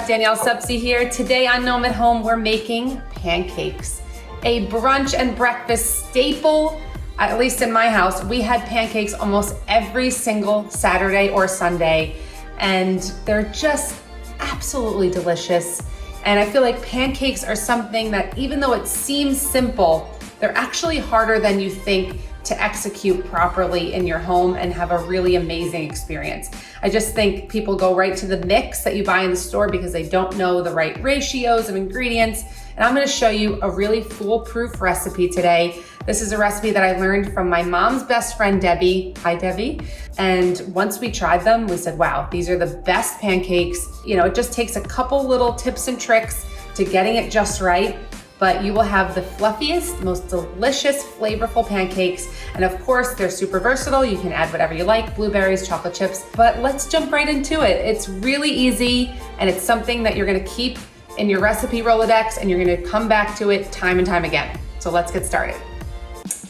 Danielle, Sepsy here. Today on Gnome at Home, we're making pancakes, a brunch and breakfast staple. At least in my house, we had pancakes almost every single Saturday or Sunday, and they're just absolutely delicious. And I feel like pancakes are something that, even though it seems simple, they're actually harder than you think to execute properly in your home and have a really amazing experience. I just think people go right to the mix that you buy in the store because they don't know the right ratios of ingredients. And I'm gonna show you a really foolproof recipe today. This is a recipe that I learned from my mom's best friend, Debbie. Hi, Debbie. And once we tried them, we said, wow, these are the best pancakes. You know, it just takes a couple little tips and tricks to getting it just right, but you will have the fluffiest, most delicious, flavorful pancakes. And of course, they're super versatile. You can add whatever you like, blueberries, chocolate chips, but let's jump right into it. It's really easy, and it's something that you're gonna keep in your recipe Rolodex, and you're gonna come back to it time and time again. So let's get started.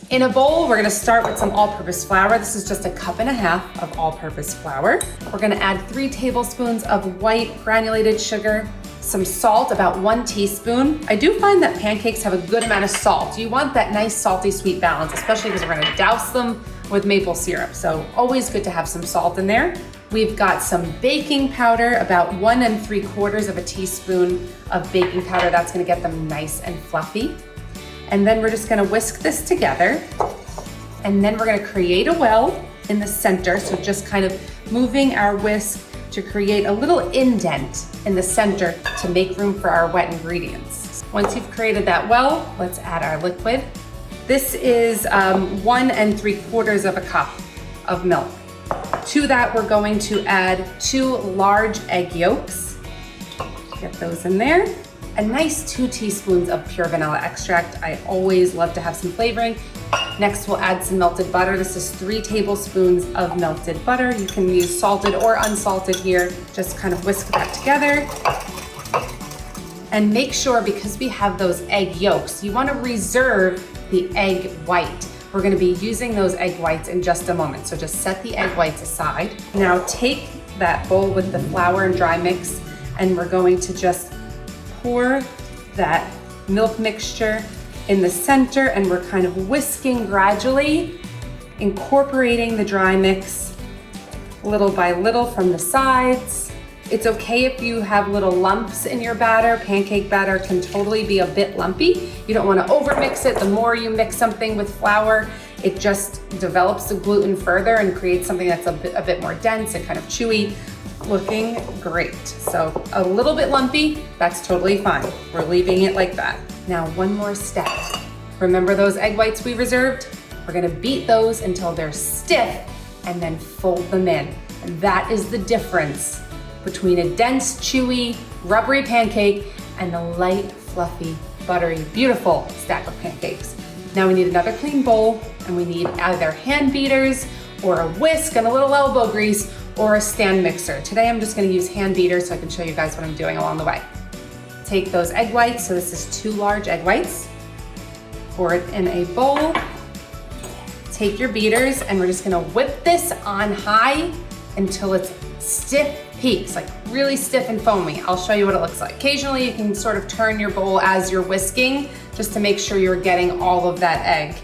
In a bowl, we're gonna start with some all-purpose flour. This is just 1.5 cups of all-purpose flour. We're gonna add 3 tablespoons of white granulated sugar, some salt, about 1 teaspoon. I do find that pancakes have a good amount of salt. You want that nice salty sweet balance, especially because we're gonna douse them with maple syrup. So always good to have some salt in there. We've got some baking powder, about 1 3/4 teaspoon of baking powder. That's gonna get them nice and fluffy. And then we're just gonna whisk this together. And then we're gonna create a well in the center. So just kind of moving our whisk to create a little indent in the center to make room for our wet ingredients. Once you've created that well, let's add our liquid. This is 1 3/4 cup of milk. To that, we're going to add 2 large egg yolks. Get those in there. A nice 2 teaspoons of pure vanilla extract. I always love to have some flavoring. Next, we'll add some melted butter. This is 3 tablespoons of melted butter. You can use salted or unsalted here. Just kind of whisk that together. And make sure, because we have those egg yolks, you wanna reserve the egg white. We're gonna be using those egg whites in just a moment. So just set the egg whites aside. Now take that bowl with the flour and dry mix, and we're going to just pour that milk mixture in the center, and we're kind of whisking gradually, incorporating the dry mix little by little from the sides. It's okay if you have little lumps in your batter. Pancake batter can totally be a bit lumpy. You don't want to overmix it. The more you mix something with flour, it just develops the gluten further and creates something that's a bit more dense and kind of chewy. Looking great. So a little bit lumpy, that's totally fine. We're leaving it like that. Now, one more step. Remember those egg whites we reserved? We're gonna beat those until they're stiff and then fold them in. And that is the difference between a dense, chewy, rubbery pancake and the light, fluffy, buttery, beautiful stack of pancakes. Now we need another clean bowl, and we need either hand beaters or a whisk and a little elbow grease or a stand mixer. Today I'm just gonna use hand beaters so I can show you guys what I'm doing along the way. Take those egg whites, so this is 2 large egg whites, pour it in a bowl, take your beaters, and we're just gonna whip this on high until it's stiff peaks, like really stiff and foamy. I'll show you what it looks like. Occasionally you can sort of turn your bowl as you're whisking, just to make sure you're getting all of that egg.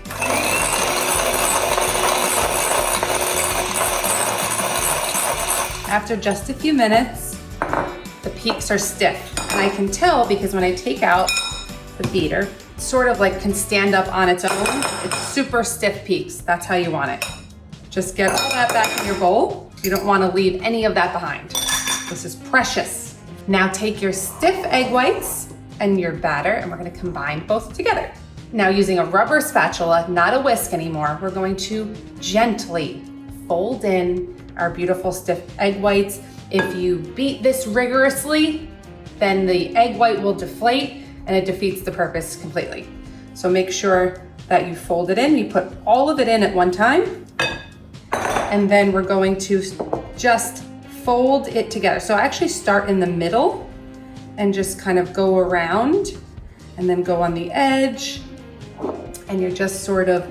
After just a few minutes, the peaks are stiff. And I can tell because when I take out the beater, it sort of like can stand up on its own. It's super stiff peaks. That's how you want it. Just get all that back in your bowl. You don't want to leave any of that behind. This is precious. Now take your stiff egg whites and your batter, and we're going to combine both together. Now, using a rubber spatula, not a whisk anymore, we're going to gently fold in our beautiful stiff egg whites. If you beat this rigorously, then the egg white will deflate and it defeats the purpose completely. So make sure that you fold it in. You put all of it in at one time, and then we're going to just fold it together. So actually start in the middle and just kind of go around and then go on the edge, and you're just sort of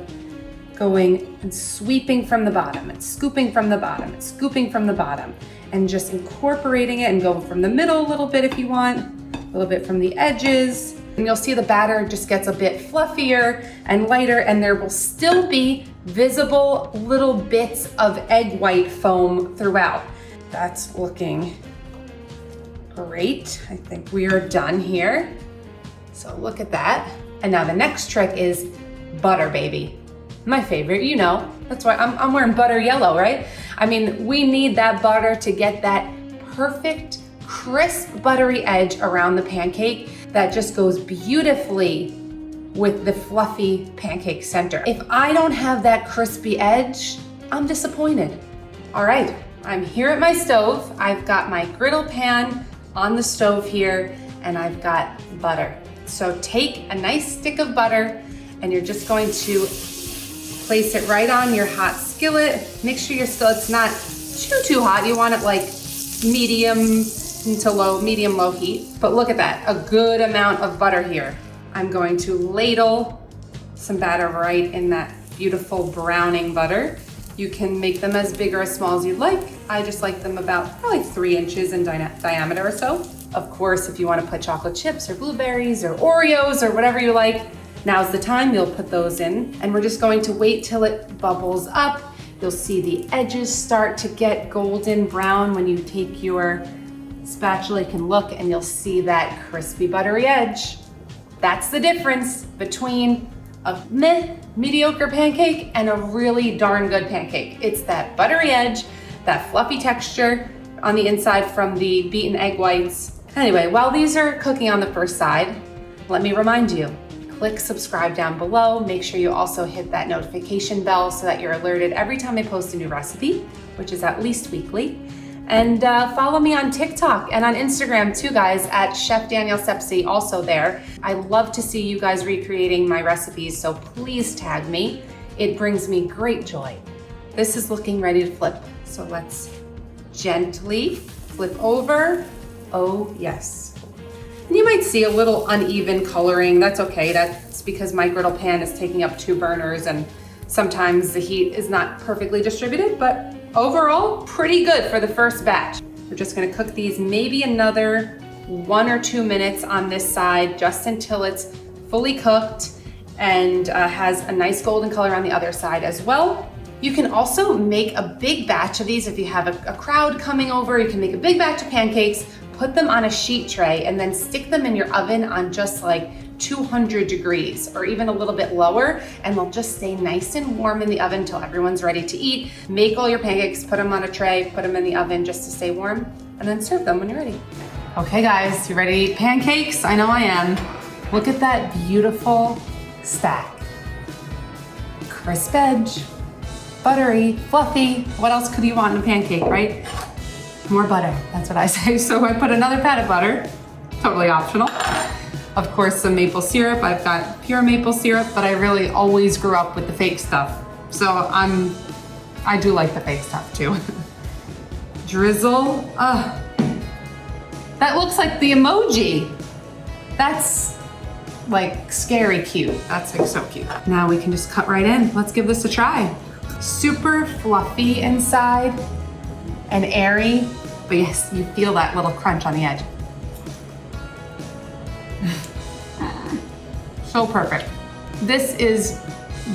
going and sweeping from the bottom and scooping from the bottom and scooping from the bottom. and just incorporating it, and go from the middle a little bit if you want, a little bit from the edges. And you'll see the batter just gets a bit fluffier and lighter, and there will still be visible little bits of egg white foam throughout. That's looking great. I think we are done here. So look at that. And now the next trick is butter, baby. My favorite, you know. That's why I'm wearing butter yellow, right? I mean, we need that butter to get that perfect, crisp, buttery edge around the pancake that just goes beautifully with the fluffy pancake center. If I don't have that crispy edge, I'm disappointed. All right, I'm here at my stove. I've got my griddle pan on the stove here, and I've got butter. So take a nice stick of butter, and you're just going to place it right on your hot skillet. Make sure your skillet's not too hot. You want it like medium low heat. But look at that, a good amount of butter here. I'm going to ladle some batter right in that beautiful browning butter. You can make them as big or as small as you'd like. I just like them about probably 3 inches in diameter or so. Of course, if you want to put chocolate chips or blueberries or Oreos or whatever you like, now's the time. You'll put those in, and we're just going to wait till it bubbles up. You'll see the edges start to get golden brown when you take your spatula. You can look and you'll see that crispy buttery edge. That's the difference between a mediocre pancake and a really darn good pancake. It's that buttery edge, that fluffy texture on the inside from the beaten egg whites. Anyway, while these are cooking on the first side, let me remind you, click subscribe down below. Make sure you also hit that notification bell so that you're alerted every time I post a new recipe, which is at least weekly. And follow me on TikTok and on Instagram too, guys, at Chef Danielle Sepsy, also there. I love to see you guys recreating my recipes, so please tag me. It brings me great joy. This is looking ready to flip, so let's gently flip over. Oh, yes. And you might see a little uneven coloring. That's okay. That's because my griddle pan is taking up 2 burners, and sometimes the heat is not perfectly distributed, but overall, pretty good for the first batch. We're just gonna cook these maybe another 1 or 2 minutes on this side, just until it's fully cooked and has a nice golden color on the other side as well. You can also make a big batch of these if you have a crowd coming over. You can make a big batch of pancakes, put them on a sheet tray, and then stick them in your oven on just like 200 degrees or even a little bit lower, and they'll just stay nice and warm in the oven until everyone's ready to eat. Make all your pancakes, put them on a tray, put them in the oven just to stay warm, and then serve them when you're ready. Okay guys, you ready to eat pancakes? I know I am. Look at that beautiful stack. Crisp edge, buttery, fluffy. What else could you want in a pancake, right? More butter, that's what I say. So I put another pat of butter, totally optional. Of course, some maple syrup. I've got pure maple syrup, but I really always grew up with the fake stuff. So I do like the fake stuff too. Drizzle, that looks like the emoji. That's like scary cute. That's like so cute. Now we can just cut right in. Let's give this a try. Super fluffy inside and airy, but yes, you feel that little crunch on the edge. So perfect. This is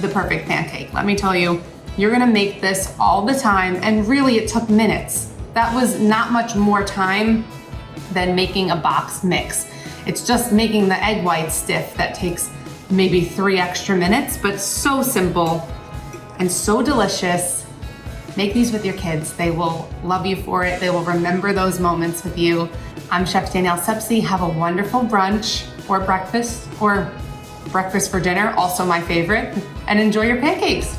the perfect pancake. Let me tell you, you're gonna make this all the time, and really it took minutes. That was not much more time than making a box mix. It's just making the egg white stiff that takes maybe 3 extra minutes, but so simple and so delicious. Make these with your kids. They will love you for it. They will remember those moments with you. I'm Chef Danielle Sepsy. Have a wonderful brunch or breakfast for dinner, also my favorite, and enjoy your pancakes.